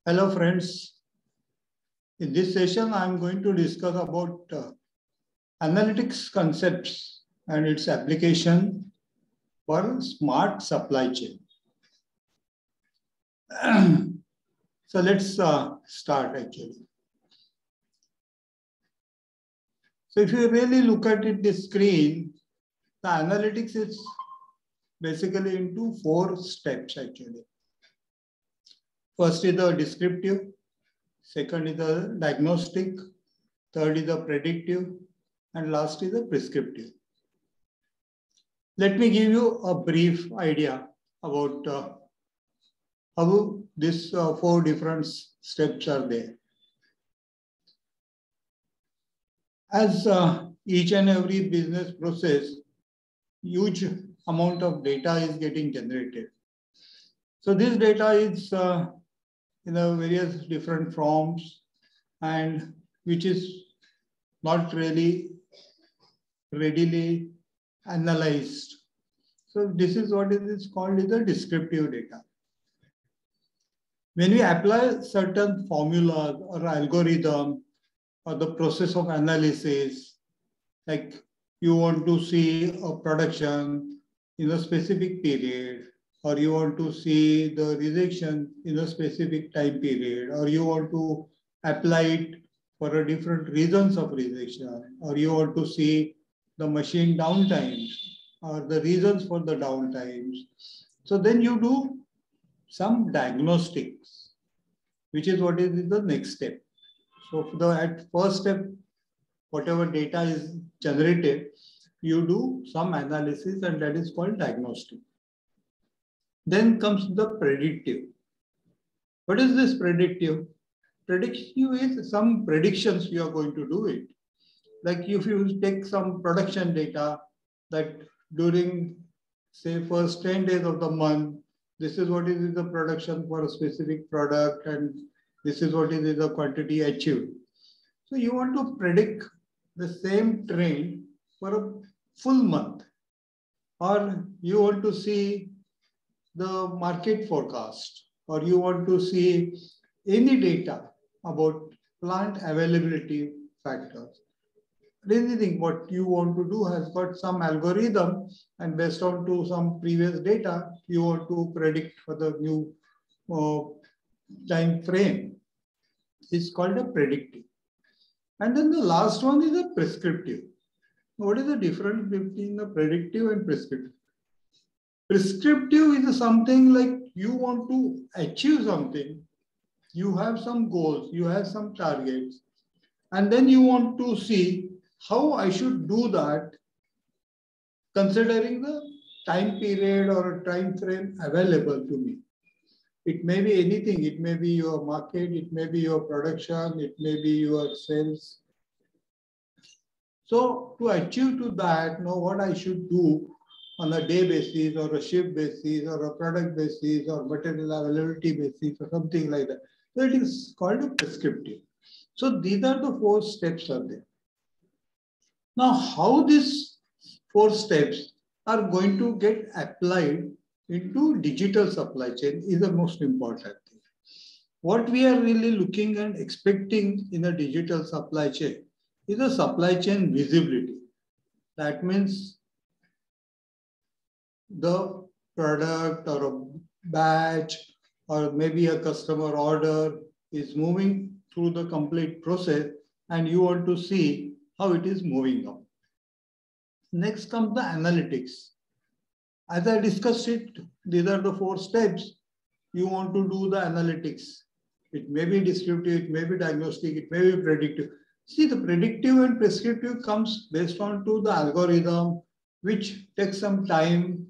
Hello friends, in this session I am going to discuss about analytics concepts and its application for smart supply chain. So let's start actually. So if you really look at it, the screen, the analytics is basically into 4 steps actually. First is the descriptive, second is the diagnostic, third is the predictive, and last is the prescriptive. Let me give you a brief idea about how these 4 different steps are there. As each and every business process, huge amount of data is getting generated. So this data is in various different forms and which is not really readily analyzed. So this is what it is called is the descriptive data. When we apply certain formulas or algorithm or the process of analysis, like you want to see a production in a specific period, or you want to see the rejection in a specific time period, or you want to apply it for a different reasons of rejection, or you want to see the machine downtimes or the reasons for the downtimes. So then you do some diagnostics, which is what is the next step. So at first step, whatever data is generated, you do some analysis and that is called diagnostic. Then comes the predictive. What is this predictive? Predictive is some predictions you are going to do it. Like if you take some production data that during say first 10 days of the month, this is what is the production for a specific product and this is what is the quantity achieved. So you want to predict the same trend for a full month, or you want to see the market forecast, or you want to see any data about plant availability factors. Anything what you want to do has got some algorithm, and based on to some previous data, you want to predict for the new time frame. It's called a predictive. And then the last one is a prescriptive. What is the difference between the predictive and prescriptive? Prescriptive is something like you want to achieve something. You have some goals, you have some targets, and then you want to see how I should do that considering the time period or a time frame available to me. It may be anything. It may be your market, it may be your production, it may be your sales. So to achieve to that, know what I should do on a day basis or a shift basis or a product basis or material availability basis or something like that. So it is called a prescriptive. So these are the 4 steps are there. Now how these 4 steps are going to get applied into digital supply chain is the most important thing. What we are really looking and expecting in a digital supply chain is a supply chain visibility. That means the product or a batch or maybe a customer order is moving through the complete process and you want to see how it is moving on. Next comes the analytics. As I discussed it, these are the 4 steps. You want to do the analytics. It may be descriptive, it may be diagnostic, it may be predictive. See, the predictive and prescriptive comes based on to the algorithm, which takes some time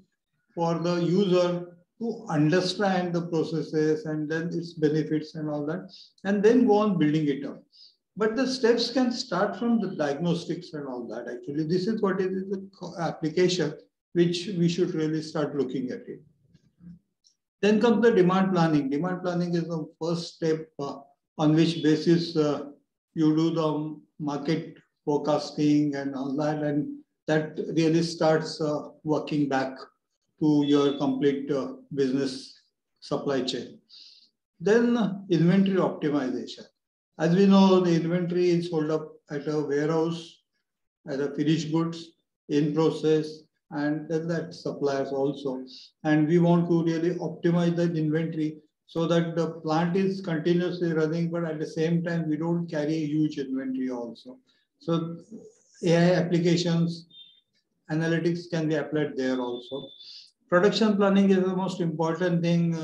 for the user to understand the processes and then its benefits and all that, and then go on building it up. But the steps can start from the diagnostics and all that. Actually, this is what is the application which we should really start looking at it. Then comes the demand planning. Demand planning is the first step on which basis you do the market forecasting and all that, and that really starts working back to your complete business supply chain. Then inventory optimization. As we know, the inventory is sold up at a warehouse, as a finished goods, in process, and then that suppliers also. And we want to really optimize the inventory so that the plant is continuously running, but at the same time, we don't carry a huge inventory also. So AI applications, analytics can be applied there also. Production planning is the most important thing.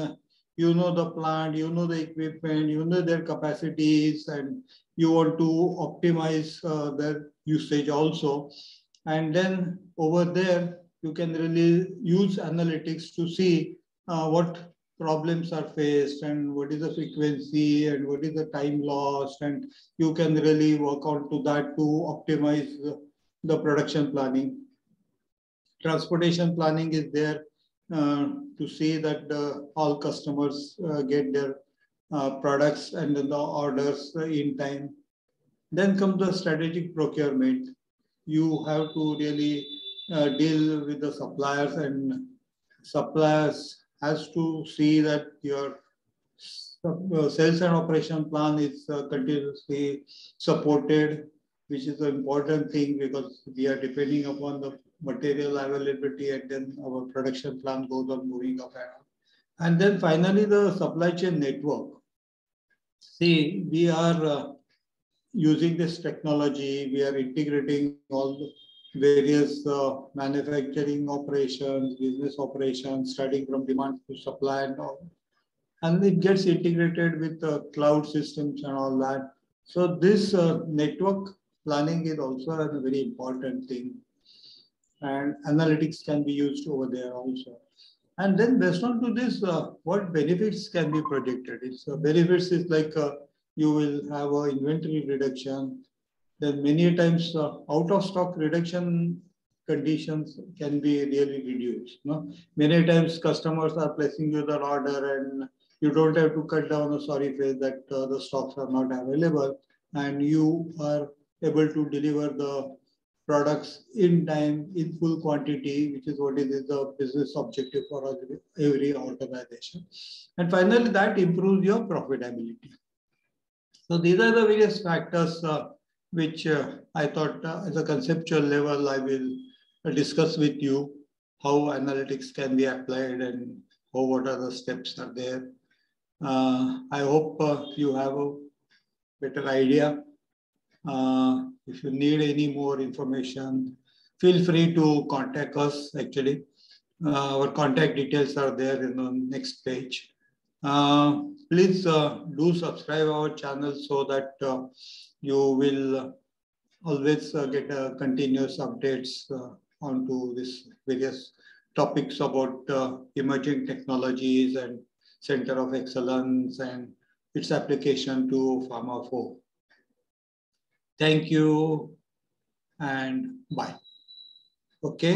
You know the plant, you know the equipment, you know their capacities, and you want to optimize their usage also. And then over there, you can really use analytics to see what problems are faced and what is the frequency and what is the time lost. And you can really work on to that to optimize the production planning. Transportation planning is there to see that all customers get their products and the orders in time. Then comes the strategic procurement. You have to really deal with the suppliers, and suppliers has to see that your sales and operation plan is continuously supported, which is an important thing because we are depending upon the material availability, and then our production plan goes on moving up and on. And then finally, the supply chain network. See, we are using this technology, we are integrating all the various manufacturing operations, business operations, starting from demand to supply and all. And it gets integrated with cloud systems and all that. So this network planning is also a very important thing. And analytics can be used over there also. And then based on to this, what benefits can be projected? It's benefits is like you will have an inventory reduction. Then many times out of stock reduction conditions can be really reduced. No? Many times customers are placing you the order and you don't have to cut down a sorry face that the stocks are not available, and you are able to deliver the products in time, in full quantity, which is what is the business objective for every organization. And finally, that improves your profitability. So these are the various factors which I thought as a conceptual level, I will discuss with you how analytics can be applied and what are the steps are there. I hope you have a better idea. If you need any more information, feel free to contact us. Actually, our contact details are there in the next page. Please do subscribe our channel so that you will always get continuous updates onto this various topics about emerging technologies and Center of Excellence and its application to Pharma 4. Thank you and bye. Okay.